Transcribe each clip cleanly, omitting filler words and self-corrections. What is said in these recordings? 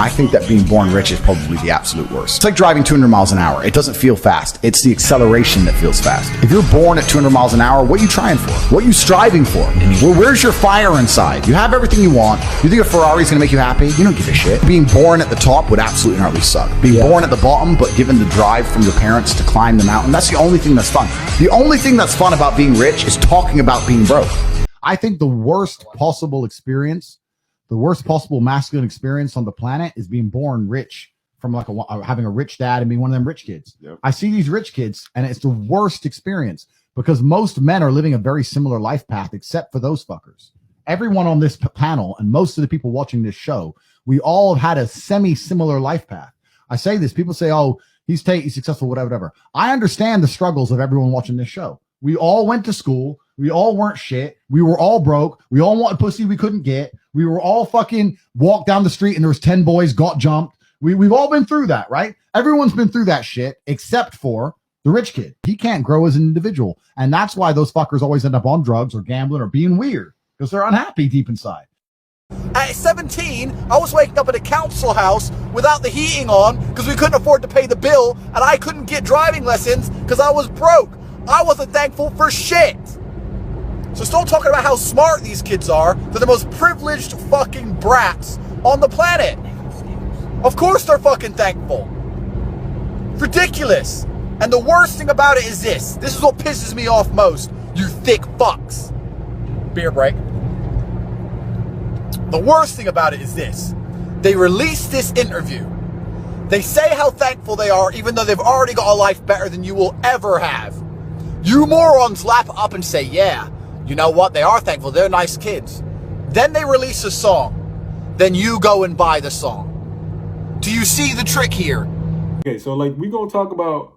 I think that being born rich is probably the absolute worst. It's like driving 200 miles an hour. It doesn't feel fast. It's the acceleration that feels fast. If you're born at 200 miles an hour, what are you trying for? What are you striving for? Well, where's your fire inside? You have everything you want. You think a Ferrari is going to make you happy? You don't give a shit. Being born at the top would absolutely gnarly suck. Being born at the bottom, but given the drive from your parents to climb the mountain, that's the only thing that's fun. The only thing that's fun about being rich is talking about being broke. I think the worst possible experience, the worst possible masculine experience on the planet is being born rich from like having a rich dad and being one of them rich kids. Yep. I see these rich kids and it's the worst experience because most men are living a very similar life path except for those fuckers. Everyone on this panel and most of the people watching this show, we all had a semi-similar life path. I say this, people say, oh, he's successful, whatever. I understand the struggles of everyone watching this show. We all went to school. We all weren't shit. We were all broke. We all wanted pussy we couldn't get. We were all fucking walked down the street and there was 10 boys got jumped. We've all been through that, right? Everyone's been through that shit except for the rich kid. He can't grow as an individual. And that's why those fuckers always end up on drugs or gambling or being weird because they're unhappy deep inside. At 17, I was waking up in a council house without the heating on because we couldn't afford to pay the bill and I couldn't get driving lessons because I was broke. I wasn't thankful for shit. So stop talking about how smart these kids are. They're the most privileged fucking brats on the planet. Of course they're fucking thankful. Ridiculous. And the worst thing about it is this. This is what pisses me off most. You thick fucks. Beer break. The worst thing about it is this. They release this interview. They say how thankful they are even though they've already got a life better than you will ever have. You morons lap up and say, yeah, you know what? They are thankful. They're nice kids. Then they release a song. Then you go and buy the song. Do you see the trick here? Okay, so like we're going to talk about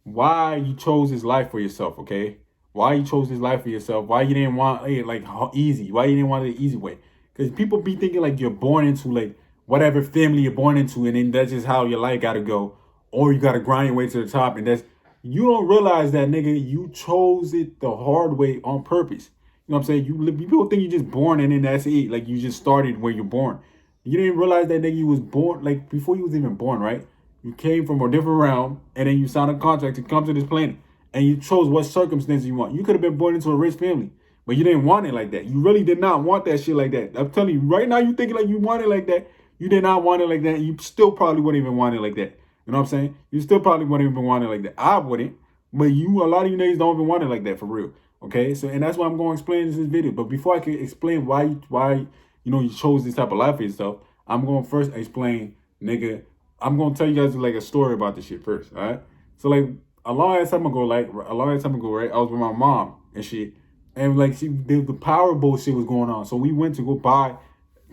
why you chose this life for yourself, okay? Why you chose this life for yourself. Why you didn't want it like easy. Why you didn't want it the easy way. Because people be thinking like you're born into like whatever family you're born into and then that's just how your life got to go. Or you got to grind your way to the top and that's... You don't realize that, nigga, you chose it the hard way on purpose. You know what I'm saying? People think you're just born and then that's it. Like, you just started where you're born. You didn't realize that, nigga, you was born, like, before you was even born, right? You came from a different realm, and then you signed a contract to come to this planet. And you chose what circumstances you want. You could have been born into a rich family, but you didn't want it like that. You really did not want that shit like that. I'm telling you, right now, you thinking like you want it like that. You did not want it like that. You still probably wouldn't even want it like that. You know what I'm saying? You still probably wouldn't even want it like that. I wouldn't. But a lot of you niggas don't even want it like that for real. Okay? So, and that's why I'm going to explain this video. But before I can explain why you chose this type of life for yourself, I'm going to first explain, nigga, I'm going to tell you guys like a story about this shit first. All right? So like a long time ago, right? I was with my mom and shit. And like the Powerball shit was going on. So we went to go buy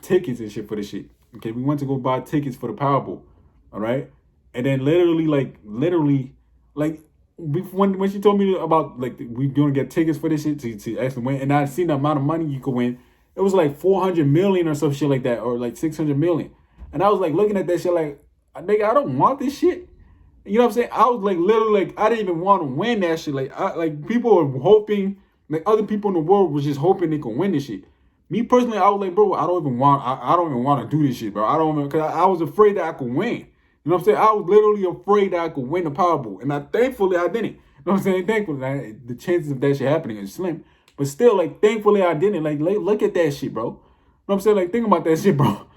tickets and shit for the shit. Okay? We went to go buy tickets for the Powerball. All right? And then literally, when she told me about, like, we going to get tickets for this shit to actually win, and I seen the amount of money you could win, it was like 400 million or some shit like that, or like 600 million. And I was like looking at that shit like, nigga, I don't want this shit. You know what I'm saying? I was like literally like, I didn't even want to win that shit. Like people were hoping, like other people in the world was just hoping they could win this shit. Me personally, I was like, bro, I don't even want to do this shit, bro. I don't even, because I was afraid that I could win. You know what I'm saying? I was literally afraid that I could win the Powerball. And thankfully, I didn't. You know what I'm saying? Thankfully, the chances of that shit happening is slim. But still, like, thankfully, I didn't. Like, look at that shit, bro. You know what I'm saying? Like, think about that shit, bro.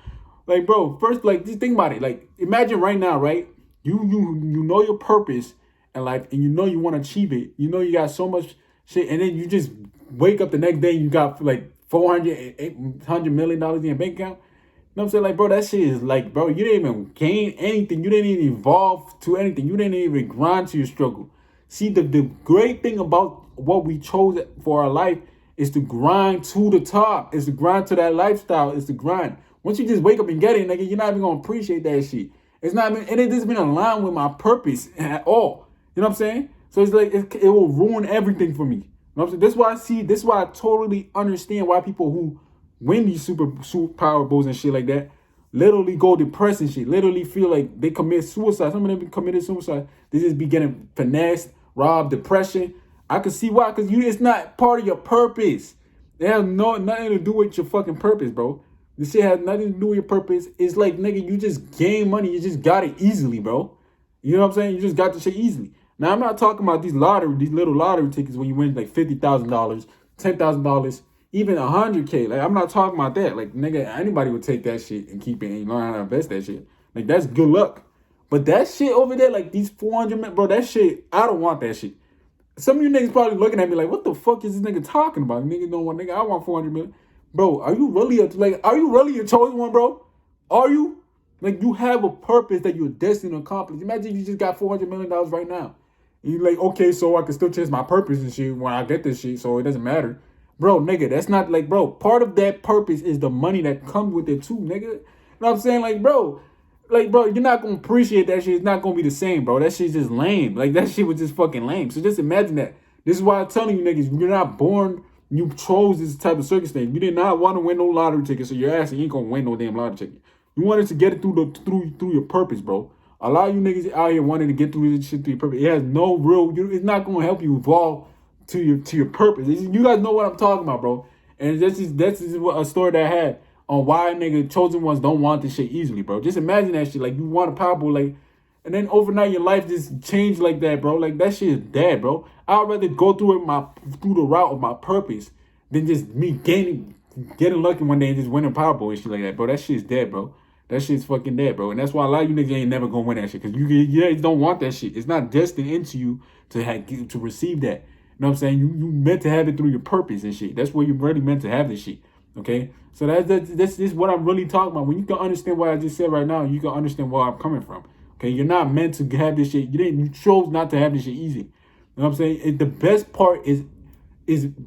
Like, bro, first, like, just think about it. Like, imagine right now, right? You know your purpose in life, and you know you want to achieve it. You know you got so much shit, and then you just wake up the next day and you got, like, $400, $800 million in your bank account. You know what I'm saying? Like, bro, that shit is like, bro, you didn't even gain anything. You didn't even evolve to anything. You didn't even grind to your struggle. See, the great thing about what we chose for our life is to grind to the top. Is to grind to that lifestyle. Is to grind. Once you just wake up and get it, nigga, you're not even going to appreciate that shit. It's not even, and it doesn't been aligned with my purpose at all. You know what I'm saying? So it's like, it will ruin everything for me. You know what I'm saying? This is why I totally understand why people who win these super Powerballs and shit like that literally go depressed and shit, literally feel like they commit suicide. Some of them committed suicide. They just be getting finessed, robbed, depression. I can see why, because it's not part of your purpose. It has nothing to do with your fucking purpose, bro. This shit has nothing to do with your purpose. It's like, nigga, you just gain money. You just got it easily, bro. You know what I'm saying? You just got the shit easily. Now, I'm not talking about these little lottery tickets when you win like $50,000, $10,000, even $100K. Like, I'm not talking about that. Like, nigga, anybody would take that shit and keep it and learn how to invest that shit. Like, that's good luck. But that shit over there, like these 400, bro, that shit, I don't want that shit. Some of you niggas probably looking at me like, what the fuck is this nigga talking about? Nigga don't want, nigga, I want 400 million. Bro, are you really a chosen one, bro? Are you? Like, you have a purpose that you're destined to accomplish. Imagine you just got $400 million right now. And you're like, okay, so I can still change my purpose and shit when I get this shit, so it doesn't matter. Bro, nigga, that's not like, bro, part of that purpose is the money that comes with it too, nigga. You know what I'm saying? Like, bro, you're not going to appreciate that shit. It's not going to be the same, bro. That shit's just lame. Like, that shit was just fucking lame. So just imagine that. This is why I'm telling you niggas, you're not born, you chose this type of circumstance. You did not want to win no lottery ticket, so your ass ain't going to win no damn lottery ticket. You wanted to get it through your purpose, bro. A lot of you niggas out here wanting to get through this shit through your purpose. It has no real, it's not going to help you evolve to your purpose. You guys know what I'm talking about, bro. And that's a story that I had on why nigga chosen ones don't want this shit easily, bro. Just imagine that shit. Like, you want a Powerball, like, and then overnight your life just changed like that, bro. Like, that shit is dead, bro. I'd rather go through the route of my purpose than just me getting lucky one day and just winning Powerball and shit like that, bro. That shit's dead, bro. That shit's fucking dead, bro. And that's why a lot of you niggas ain't never gonna win that shit, because you don't want that shit. It's not destined into you to receive that. You know what I'm saying? You meant to have it through your purpose and shit. That's where you really meant to have this shit. Okay? So that's what I'm really talking about. When you can understand what I just said right now, you can understand where I'm coming from. Okay? You're not meant to have this shit. You chose not to have this shit easy. You know what I'm saying? The best part is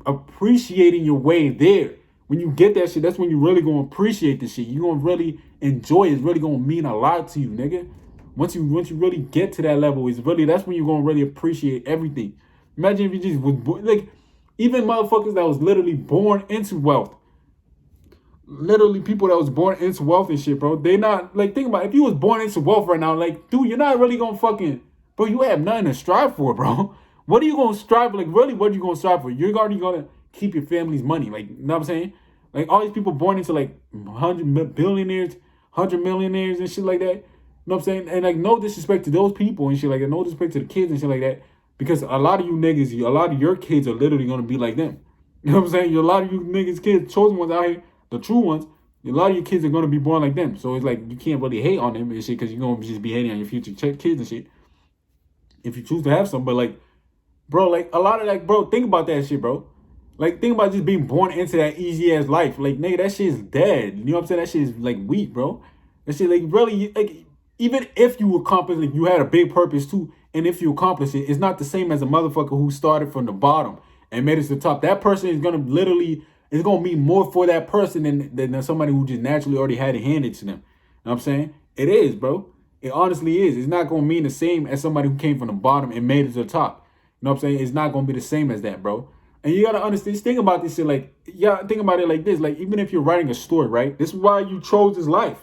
appreciating your way there. When you get that shit, that's when you really gonna appreciate this shit. You're gonna really enjoy it. It's really gonna mean a lot to you, nigga. Once you really get to that level, that's when you're gonna really appreciate everything. Imagine if you just was like, even motherfuckers that was literally born into wealth. Literally people that was born into wealth and shit, bro. They not, like, think about it. If you was born into wealth right now, like, dude, you're not really gonna fucking, bro, you have nothing to strive for, bro. What are you gonna strive for? Like, really, what are you gonna strive for? You're already gonna keep your family's money. Like, you know what I'm saying? Like, all these people born into, like, 100 billionaires, 100 millionaires and shit like that. You know what I'm saying? And, like, no disrespect to those people and shit like that. No disrespect to the kids and shit like that. Because a lot of you niggas, a lot of your kids are literally going to be like them. You know what I'm saying? A lot of you niggas, kids, chosen ones out here, the true ones, a lot of your kids are going to be born like them. So it's like, you can't really hate on them and shit, because you're going to just be hating on your future kids and shit. If you choose to have some. But, like, bro, like, a lot of, like, bro, think about that shit, bro. Like, think about just being born into that easy-ass life. Like, nigga, that shit is dead. You know what I'm saying? That shit is, like, weak, bro. That shit, like, really, like, even if you accomplish, like, you had a big purpose, too, and if you accomplish it, it's not the same as a motherfucker who started from the bottom and made it to the top. That person is going to literally, it's going to mean more for that person than somebody who just naturally already had it handed to them. You know what I'm saying? It is, bro. It honestly is. It's not going to mean the same as somebody who came from the bottom and made it to the top. You know what I'm saying? It's not going to be the same as that, bro. And you got to understand, think about this shit, like, think about it like this. Like, even if you're writing a story, right? This is why you chose this life.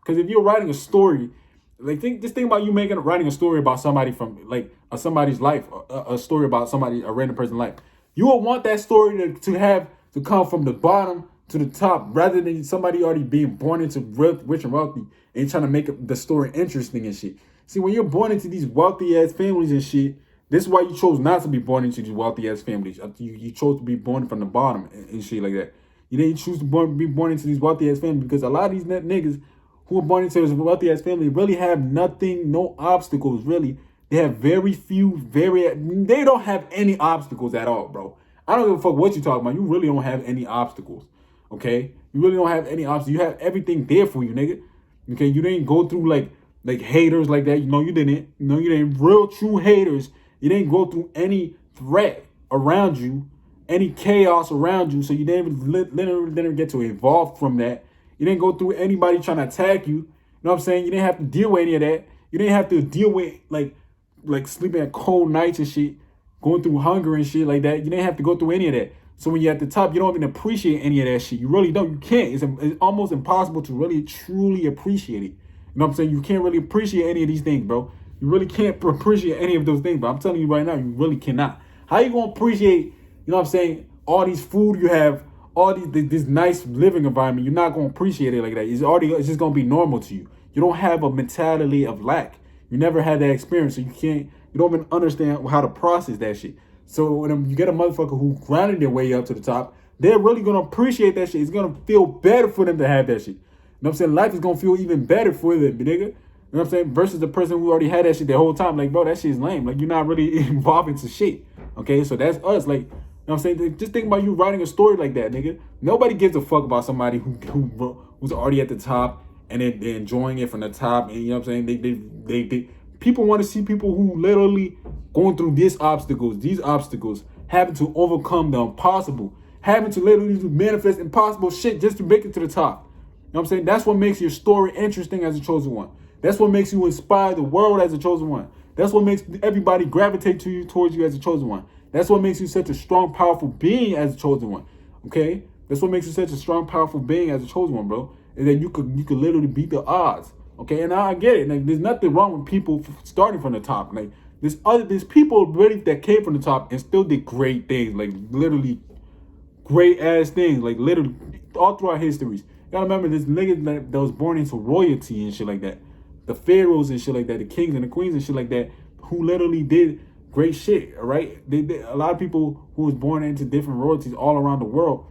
Because if you're writing a story, like, just think about you writing a story about somebody from, like, somebody's life, a story about a random person's life. You would want that story to come from the bottom to the top, rather than somebody already being born into rich and wealthy and trying to make the story interesting and shit. See, when you're born into these wealthy ass families and shit, this is why you chose not to be born into these wealthy ass families. You chose to be born from the bottom and shit like that. You didn't choose to be born into these wealthy ass families, because a lot of these niggas who are born into this wealthy ass family really have nothing, no obstacles, really. They have they don't have any obstacles at all, bro. I don't give a fuck what you're talking about. You really don't have any obstacles, okay? You really don't have any obstacles. You have everything there for you, nigga. Okay, you didn't go through, like haters like that. No, you didn't. No, you didn't. Real, true haters. You didn't go through any threat around you, any chaos around you, so you didn't get to evolve from that. You didn't go through anybody trying to attack you. You know what I'm saying? You didn't have to deal with any of that. You didn't have to deal with, like sleeping at cold nights and shit, going through hunger and shit like that. You didn't have to go through any of that. So when you're at the top, you don't even appreciate any of that shit. You really don't. You can't. It's almost impossible to really, truly appreciate it. You know what I'm saying? You can't really appreciate any of these things, bro. You really can't appreciate any of those things, but I'm telling you right now, you really cannot. How you going to appreciate, you know what I'm saying, all these food you have, all this nice living environment, you're not gonna appreciate it like that. It's just gonna be normal to you. You don't have a mentality of lack. You never had that experience, so you don't even understand how to process that shit. So when you get a motherfucker who grinded their way up to the top, they're really gonna appreciate that shit. It's gonna feel better for them to have that shit. You know what I'm saying? Life is gonna feel even better for them, nigga. You know what I'm saying? Versus the person who already had that shit the whole time. Like, bro, that shit's lame. Like, you're not really involved into shit. Okay, so that's us. Like, you know what I'm saying? Just think about you writing a story like that, nigga. Nobody gives a fuck about somebody who's already at the top and they're enjoying it from the top. And you know what I'm saying? They people want to see people who literally going through these obstacles, having to overcome the impossible, having to literally manifest impossible shit just to make it to the top. You know what I'm saying? That's what makes your story interesting as a chosen one. That's what makes you inspire the world as a chosen one. That's what makes everybody gravitate towards you as a chosen one. That's what makes you such a strong, powerful being as a chosen one. Okay? That's what makes you such a strong, powerful being as a chosen one, bro. Is that you could literally beat the odds. Okay, and I get it. Like, there's nothing wrong with people starting from the top. Like, there's people really that came from the top and still did great things. Like, literally great ass things. Like, literally all throughout histories. You gotta remember, this nigga that was born into royalty and shit like that. The pharaohs and shit like that, the kings and the queens and shit like that, who literally did great shit. All right, a lot of people who was born into different royalties all around the world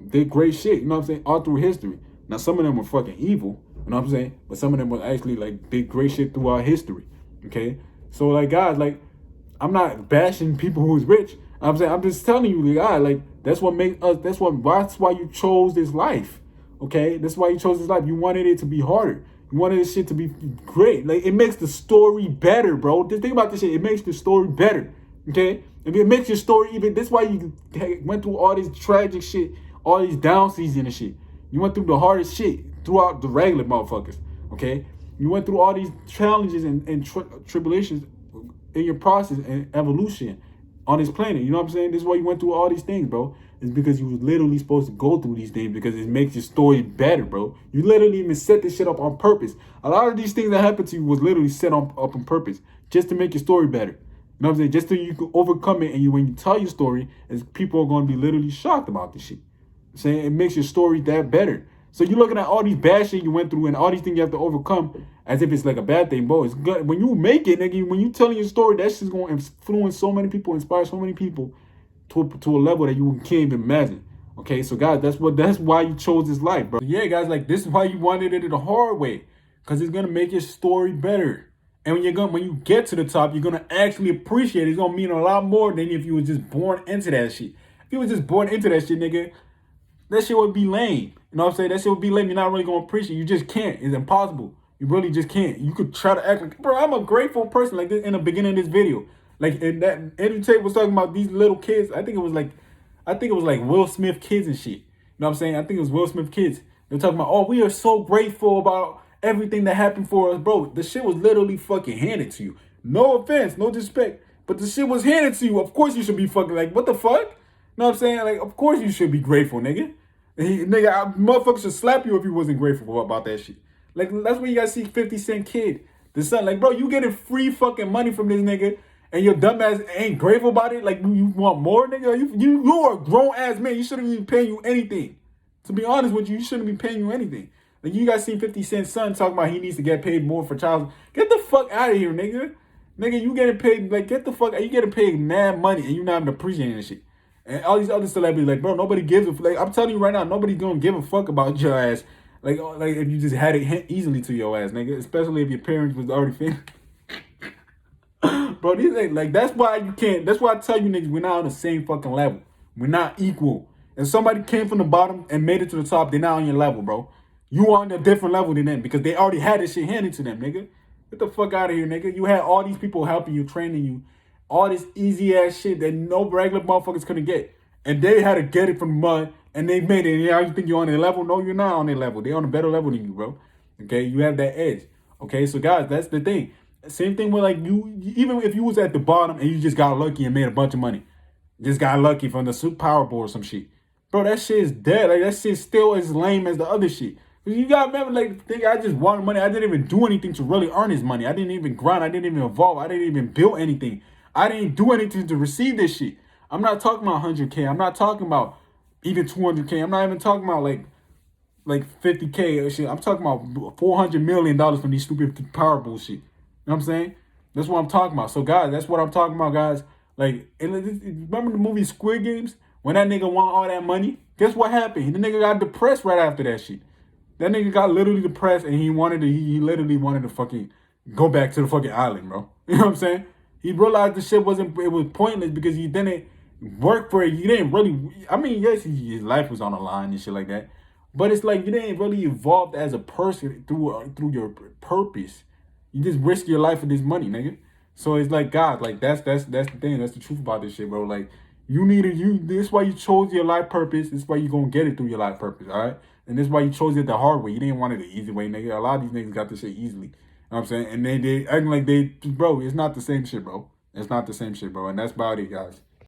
did great shit. You know what I'm saying? All through history. Now, some of them were fucking evil. You know what I'm saying? But some of them were actually like did great shit throughout history. Okay, so like, guys, like, I'm not bashing people who's rich. I'm saying, I'm just telling you, guys, like, that's what makes us. That's why you chose this life. Okay, that's why you chose this life. You wanted it to be harder. You wanted this shit to be great. Like, it makes the story better, bro. Just think about this shit. It makes the story better. Okay, if it makes your story even. That's why you went through all this tragic shit, all these down season and shit. You went through the hardest shit throughout the regular motherfuckers, okay? You went through all these challenges and tribulations in your process and evolution on this planet. You know what I'm saying? This is why you went through all these things, bro. It's because you was literally supposed to go through these things because it makes your story better, bro. You literally even set this shit up on purpose. A lot of these things that happened to you was literally set up on purpose just to make your story better. You know what I'm saying? Just so you can overcome it, and when you tell your story, people are going to be literally shocked about this shit. Saying it makes your story that better. So you're looking at all these bad shit you went through and all these things you have to overcome as if it's like a bad thing, bro. It's good. When you make it, nigga, when you telling your story, that shit's going to influence so many people, inspire so many people to a level that you can't even imagine. Okay, so guys, that's why you chose this life, bro. Yeah, guys, like, this is why you wanted it the hard way, because it's gonna make your story better. And when you get to the top, you're gonna actually appreciate it. It's gonna mean a lot more than if you were just born into that shit. If you were just born into that shit, nigga, that shit would be lame. You know what I'm saying? That shit would be lame. You're not really going to appreciate it. You just can't. It's impossible. You really just can't. You could try to act like, bro, I'm a grateful person, like this in the beginning of this video. Like, and that Eddie Tate was talking about these little kids. I think it was like Will Smith kids and shit. You know what I'm saying? I think it was Will Smith kids. They're talking about, oh, we are so grateful about everything that happened for us. Bro, the shit was literally fucking handed to you. No offense, no disrespect, but the shit was handed to you. Of course you should be fucking like, what the fuck? You know what I'm saying? Like, of course you should be grateful, nigga. Motherfuckers should slap you if you wasn't grateful about that shit. Like, that's when you gotta see 50 Cent Kid, the son. Like, bro, you getting free fucking money from this nigga, and your dumb ass ain't grateful about it. Like, you want more, nigga? You are a grown ass man. You shouldn't be paying you anything. To be honest with you, you shouldn't be paying you anything. Like, you guys seen 50 Cent's son talking about he needs to get paid more for child. Get the fuck out of here, nigga. Nigga, you getting paid, like, get the fuck out. You getting paid mad money, and you not even appreciating this shit. And all these other celebrities, like, bro, nobody gives a fuck. Like, I'm telling you right now, nobody's gonna give a fuck about your ass. Like if you just had it easily to your ass, nigga. Especially if your parents was already famous. Bro, these ain't, like, that's why you can't. That's why I tell you niggas, we're not on the same fucking level. We're not equal. If somebody came from the bottom and made it to the top, they're not on your level, bro. You on a different level than them because they already had this shit handed to them, nigga. Get the fuck out of here, nigga. You had all these people helping you, training you. All this easy ass shit that no regular motherfuckers couldn't get. And they had to get it from the mud and they made it. And yeah, you think you're on their level? No, you're not on their level. They're on a better level than you, bro. Okay, you have that edge. Okay, so guys, that's the thing. Same thing with, like, you, even if you was at the bottom and you just got lucky and made a bunch of money. Just got lucky from the Super Powerball or some shit. Bro, that shit is dead. Like, that shit still as lame as the other shit. You gotta remember, like, think I just wanted money. I didn't even do anything to really earn this money. I didn't even grind. I didn't even evolve. I didn't even build anything. I didn't do anything to receive this shit. I'm not talking about 100K. I'm not talking about even 200K. I'm not even talking about like 50K or shit. I'm talking about $400 million from these stupid power bullshit. You know what I'm saying? That's what I'm talking about. So guys, that's what I'm talking about, guys. Like, remember the movie Squid Games? When that nigga won all that money, guess what happened? The nigga got depressed right after that shit. That nigga got literally depressed, and he literally wanted to fucking go back to the fucking island, bro. You know what I'm saying? He realized the shit it was pointless because he didn't work for it. He didn't really, I mean, yes, his life was on the line and shit like that. But it's like you didn't really evolve as a person through your purpose. You just risk your life for this money, nigga. So it's like, God, like that's the thing. That's the truth about this shit, bro. Like this is why you chose your life purpose. This is why you gonna get it through your life purpose, all right? And this is why you chose it the hard way. You didn't want it the easy way, nigga. A lot of these niggas got this shit easily. You know what I'm saying? And they acting like bro, it's not the same shit, bro. It's not the same shit, bro. And that's about it, guys.